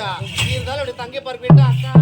இல்லையா இருந்தாலும் அப்படி தங்கை பார்க்கிட்டா அக்கா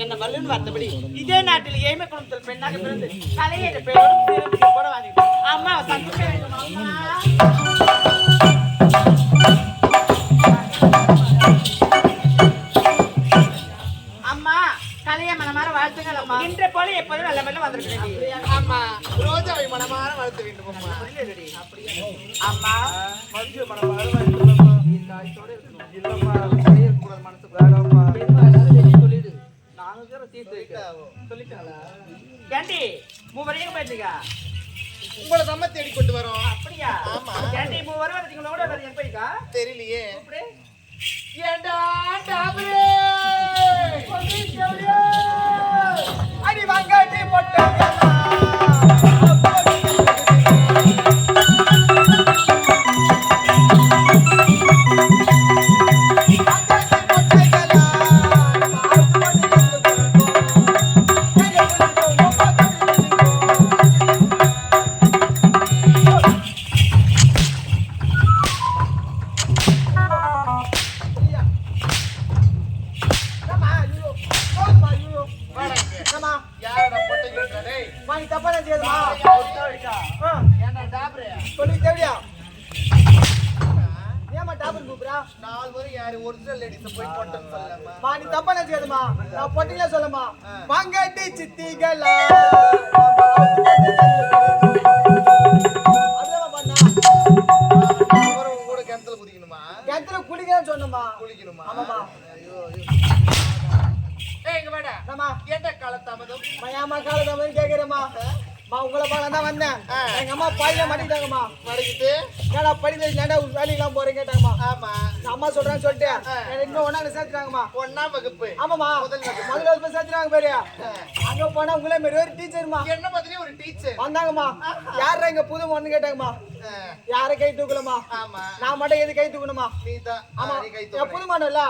என்ன வல்லுன்னு பார்த்தபடி இதே நாட்டில் ஏழ்மை குடும்பத்தில் பெண்ணாக பிறந்து கலையை பேரோடு போட வாங்க அம்மா சந்தோஷம் வேண்டும் அம்மா கலைய மனமாற வாழ்த்துங்கள் அம்மா. இன்ற போல எப்போதும் நல்ல மெல்ல வந்திருக்கிறேன் அம்மா. ரோஜாவை மனமாற வாழ்த்து வேண்டும் அம்மா. அம்மா மஞ்சு மனமாற வாழ்த்துமா. இந்த ஆயத்தோட இருக்கணும். இல்லம்மா சரியா கூட மனசு வேகம்மா. சொல்லிடு. நானும் வேற தீர்த்து சொல்லிட்டாளா? ஏண்டி மூவரையும் போயிட்டீங்க. உங்களை நம்ம தேடி கொண்டு வரோம். அப்படியா? ஆமா. ஏண்டி மூவரை வரீங்களா ஓட வரீங்க போய்க்கா? தெரியலையே. அப்படி ஏண்டா டாபரே பொன்னிச்சோரியா அடி வாங்கடி போட்டாங்களா நாலு பேரும் யாரு ஒரிஜினல் லேடிஸ் போய் போட்டேன்னு சொல்லலாமா? மா நீ தப்பா நினைச்சுக்காதம்மா. நான் பொட்டிங்களா சொல்லமா. வாங்கடி சித்திகளா. அதெல்லாம் பண்ணா. அப்புறம் உங்க கூட கிணத்துல குதிக்கணுமா? கிணத்துல குளிக்கணும்னு சொன்னமா. குளிக்கணுமா? ஆமாமா. ஐயோ இங்க வாடா. ஆமா. ஏன்டா காலதாமதம்? மயாமா காலதாமதம் கேக்குறேம்மா. மா உங்களை பார்க்க தான் வந்தேன். எங்க அம்மா பாயில மாட்டிட்டாங்கம்மா. மடக்கிட்டு ஏடா படிக்க ஏன்டா வேலைக்கெல்லாம் போறேன் கேட்டாங்கம்மா. ஆமா நான் அம்மா சொல்றேன்னு சொல்லிட்டு எனக்கு இன்னும் ஒன்னாங்க சேர்த்துட்டாங்கம்மா. 1ஆம் வகுப்பு. ஆமாமா முதல்ல வகுப்பு சேர்த்துட்டாங்க பேரு. அங்க போனா உங்களே மாரி ஒரு டீச்சர்மா என்ன மாதிரி ஒரு டீச்சர் வந்தாங்கம்மா. யாரா இங்க புது பொண்ணு கேட்டாங்கம்மா. யார கை தூக்கலமா? ஆமா நான் மட்டும் எது கை தூக்கணுமா? நீதான். ஆமா நீ கை என் தூக்கு. புது மாடல் இல்ல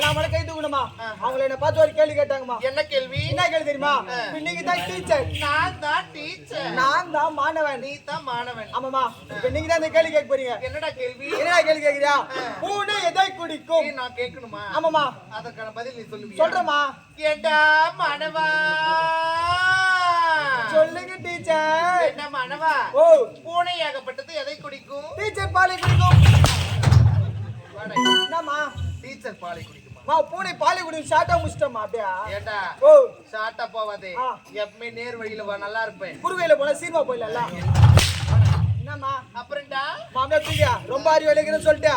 நான் மட்டும் கை தூக்கணுமா? அவங்கள என்ன பார்த்து ஒரு கேள்வி கேட்டாங்கம்மா. என்ன கேள்வி? என்ன கேள்வி தெரியுமா? இன்னைக்கு தான் டீச்சர், நான் தான் டீச்சர், நான் தான் மாணவன். நீ தான் மாணவன். ஆமாமா இப்ப நீங்க தான் இந்த கேள்வி கேட்க போறீங்க. என்னடா கேள்வி? என்னடா கேள்வி கேக்குறியா? பூனை எதை குடிக்கும்? நான் கேட்கணுமா? ஆமாமா அதற்கான பதில் நீ சொல்லுவியா? சொல்றமா. ஏண்டா மாணவா, சொல்லுங்க டீச்சர். என்ன மாணவா? ஓ பூனையாகப்பட்டது எதை குடிக்கும்? டீச்சர் பாலை குடிக்கும். என்னம்மா டீச்சர் பாலை குடிக்குமா? மா பூனை பாலை குடிக்கும். ஷார்ட்டா முடிச்சிட்டமா அப்படியா? ஏண்டா ஓ ஷார்ட்டா போவாதே. எப்பவுமே நேர் வழியில வா, நல்லா இருப்பேன். குறுவையில போனா சீர்மா போயிடல. என்னம்மா அப்புறம்டா மாமே தூக்கியா ரொம்ப அறிவு இலைக்கிறேன்னு சொல்லிட்டு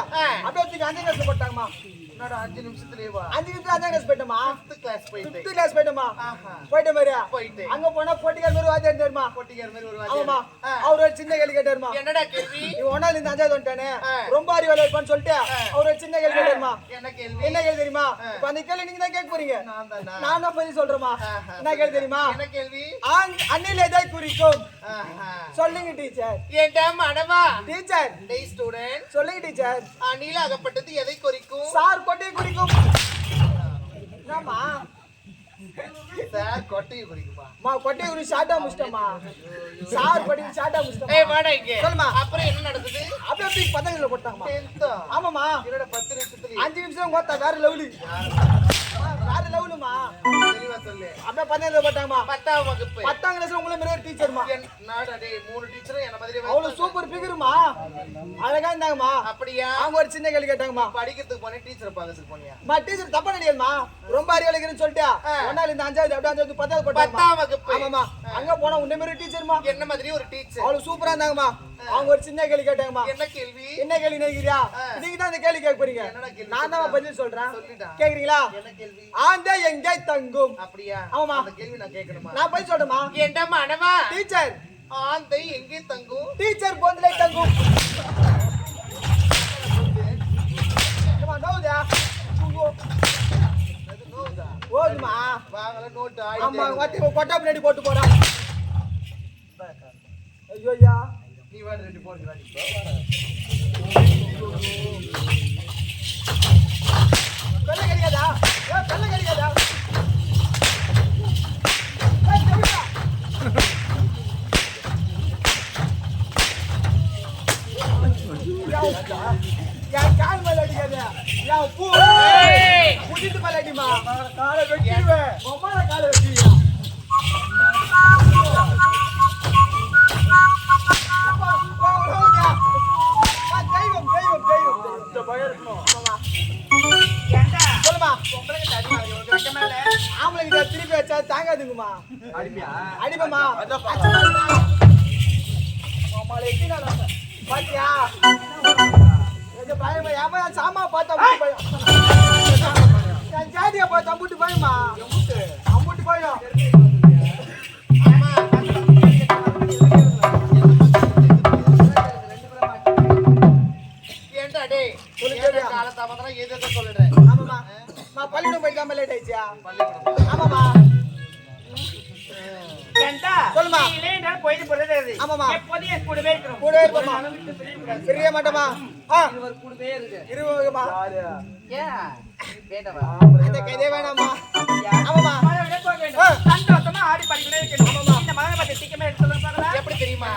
அப்படியே தூக்கி 5 கிளாஸ் போட்டாங்கம்மா. என்னடா 5 நிமிஷத்துலயே வா? 5 நிமிஷத்துல 5 கிளாஸ் போயிட்டோமா. 5th கிளாஸ் போயிட்டேன். 5th class போயிட்டோமா. ஆஹா போயிட்ட மாதிரியா? போயிட்டேன். அங்க போனா போட்டிக்கார மாதிரி வாத்தியார் தெரியுமா? போட்டிக்கார மாதிரி ஒரு ஆமாமா வாத்தியார். அவர் ஒரு சின்ன கேள்வி கேட்டாருமா. என்னடா கேள்வி? நீ 1ஆல இருந்து 5ஆவது வந்துட்டானே ரொம்ப அறிவாளி இருப்பான்னு சொல்லிட்டு அவர் ஒரு சின்ன கேள்வி கேட்டாருமா. என்ன கேள்வி? என்ன கேள்வி தெரியுமா? இப்ப அந்த கேள்வி நீங்க தான் கேட்க போறீங்க. நான் தான் பதில் சொல்றேமா. என்ன கேள்வி தெரியுமா? என்ன கேள்வி? அண்ணில் எதை குறிக்கும்? ஆஹா சொல்லுங்க டீச்சர். ஏண்டா மாணவா, டீச்சர் டேய் ஸ்டூடண்ட், சொல்லுங்க டீச்சர். அணிலாகப்பட்டது எதை குறிக்கும்? சார் கொட்டையை குறிக்கும். என்னம்மா சார் கொட்டையை குறிக்குமா? மா கொட்டையை குறி ஷார்ட்டா முடிச்சிட்டமா. சார் கொட்டையை ஷார்ட்டா முடிச்சிட்டமா. ஏய் வாடா இங்க. சொல்லுமா. அப்புறம் என்ன நடக்குது? அப்படியே தூக்கி பதங்கள்ல போட்டாங்கம்மா. 10th. ஆமாமா என்னடா 10 நிமிஷத்துலயே 5 நிமிஷம் கோத்தா வேற லெவலு. வேற லெவலுமா. தெளிவா சொல்லு. அப்படியே பதங்கள்ல போட்டாங்கம்மா. 10ஆம் வகுப்பு. 10ஆம் கிளாஸ்ல உங்களே மாதிரி ஒரு டீச்சர்மா. நாடா டேய் 3 டீச்சரும் என்ன மாதிரி அவ்வளவு சூப்பர் ஃபிகர்மா. அழகா இருந்தாங்கம்மா. அப்படியா? அவங்க ஒரு சின்ன கேள்வி கேட்டாங்கம்மா. படிக்கிறதுக்கு போனே டீச்சரை பார்க்கறதுக்கு போனியா? மா டீச்சர் தப்பா நினைக்கலமா. ரொம்ப அறிவாளிக்கிறேன்னு சொல்லிட்டு 1ஆல இருந்து 5ஆவது அப்படியே 5ஆவது 10ஆவது போட்டாங்கம்மா. 10ஆம் வகுப்பு. ஆமாமா அங்க போனா உன்ன மாதிரி டீச்சர்மா. என்ன மாதிரி ஒரு டீச்சர். அவ்வளவு சூப்பரா இருந்தாங்கம்மா. அவங்க ஒரு சின்ன கேள்வி கேட்டாங்கம்மா. என்ன கேள்வி? என்ன கேள்வி நினைக்கிறியா? நீங்க தான் அந்த கேள்வி கேட்க போறீங்க. என்னடா கேள்வி? நான் தான் பதில் சொல்றேன். சொல்லுடா. கேக்குறீங்களா? என்ன கேள்வி? ஆந்தை எங்கே தங்கும்? அப்படியா? ஆமாமா. அந்த கேள்வி நான் கேட்கணுமா? நான் பதில் சொல்றேமா. ஏண்டா மாணவா, டீச்சர் ஆந்தை எங்கே தங்கும்? டீச்சர் பொந்திலே தங்கும். ஏமா நோவுதா? அது நோவுதா? ஓதுமா. வாங்கல நோட்டு அம்மா ஆயிட்டே. வாட்டி கொட்டா பின்னாடி போட்டு போறான். ஐயோயா நீ வாடி ரெடி போடுறா நீ. கல்ல கடிக்காதா? கல்ல கடிக்காதா? யார் கால் மேல அடிக்காத. யார் பூ புடிட்டு மேல அடிமா. காலை வெட்டிடுவேன். அம்மால காலை வெட்டியா? தெய்வம் தெய்வம் தெய்வம் இந்த பயம் இருக்கணும். ஏன்டா சொல்லுமா. உங்களுக்கு தடிமா இருக்கு வெக்கமா இல்ல? ஆம்பளைங்க திருப்பி வச்சா தாங்காதுங்கம்மா. அடிப்பியா? அடிப்பமா. அம்மால எத்தினா பாத்தியா? இந்த பயமா யாமா சாமா பார்த்தா அம்புட்டு பயம். நான் ஜாதியா பார்த்தா அம்புட்டு பயமா. அம்புட்டு பயம். அம்மா ஏண்டா டேய் சொல்லுங்க காலதாமதம் ஏதேதோ சொல்றேன். ஆமாமா நான் பள்ளிக்கூடம் போயிட்டு தான் லேட் ஆயிடுச்சா? பள்ளிக்கூடம். ஆமாமா ஏன்டா சொல்லுமா. நீ இல்லைன்னா போயிட்டு போறது அது. ஆமாமா. எப்போதும் என் கூடவே இருக்கணும். கூடவே இருப்போமா. தெரிய மாட்டோமா. இவர் கூடவே இருக்கு. இருவோமா. ஏன் வேண்டாமா? இந்த கைதே வேணாமா. ஆமாமா மழை போக வேண்டும். சந்தோஷமா ஆடி பாடிக்கிட்டே இருக்கணும். ஆமாமா. இந்த மழை பத்தி சீக்கிரமா எடுத்து சொல்லுங்க பார்க்கலாம். எப்படி தெரியுமா?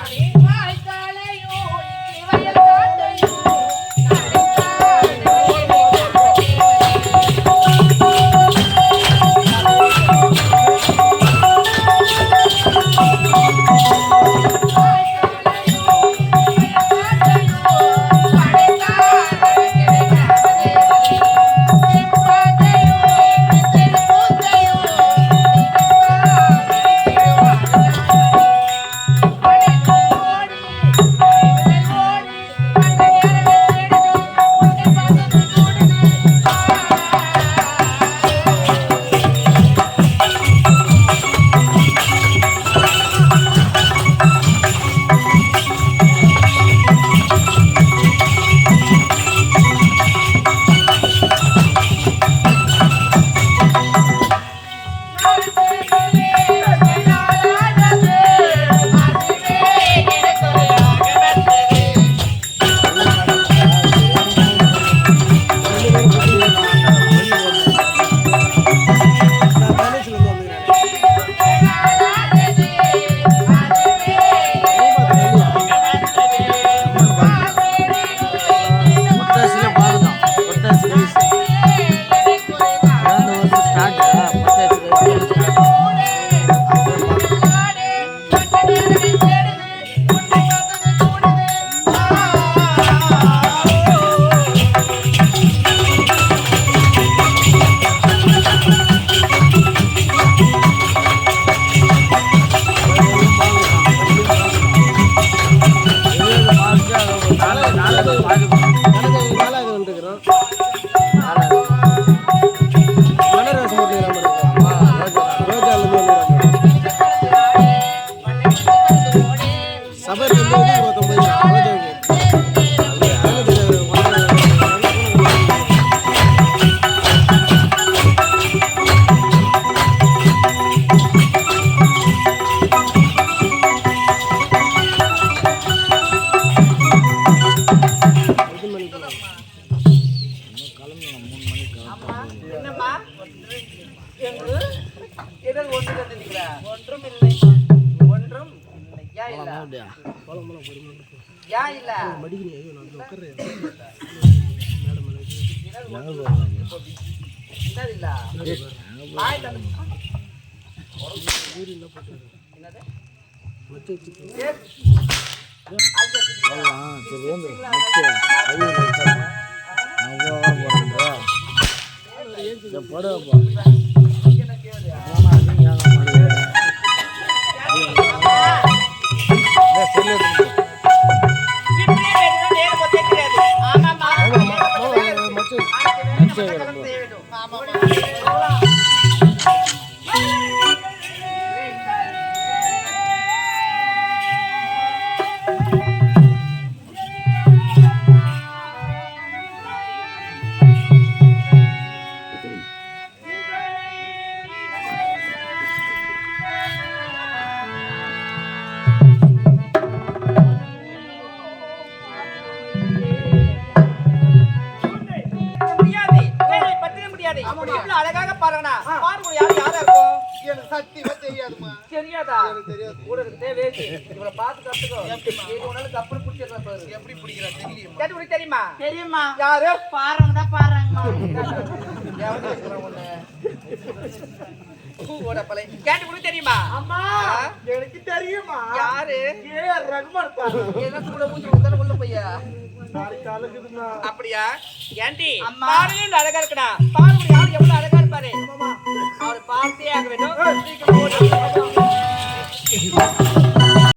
என்னம்மா எங்கு எதில் ஒன்று தந்திருக்கிறா ஒன்றும் இல்லை ஒன்றும் யா இல்ல யா இல்ல என்னது இல்ல வாய் தந்து என்னது அழகாக பாருங்கண்ணா பாருங்க யாரு யாரா இருக்கும் எனக்கு சத்தியமா தெரியாதுமா. தெரியாதா எனக்கு தெரியாது. கூட தேவை இவளை பார்த்து கத்துக்கோ இது உன்னால கப்பல் பிடிச்சிடலாம் பாரு எப்படி பிடிக்கிறா தெரியலையே கேட்டு உனக்கு தெரியுமா தெரியுமா யாரு பாருங்கடா பாருங்கம்மா எவன் பேசுறான் உன்னை? பூவோட பலை கேட்டு உனக்கு தெரியுமா அம்மா எனக்கு தெரியுமா. யாரு ஏ ரகுமான் பாரு. என்ன கூட மூஞ்சி கொடுத்தாலும் உள்ள பையா நாளைக்கு அழகுதுமா. அப்படியா ஏன்டி அம்மா. பாருங்க அழகா இருக்கடா பாருங்க யாரு எவ்வளவு அழகா இருப்பாரு அவரை பார்த்தே ஆக வேண்டும் சீக்கிரம் ஓடி.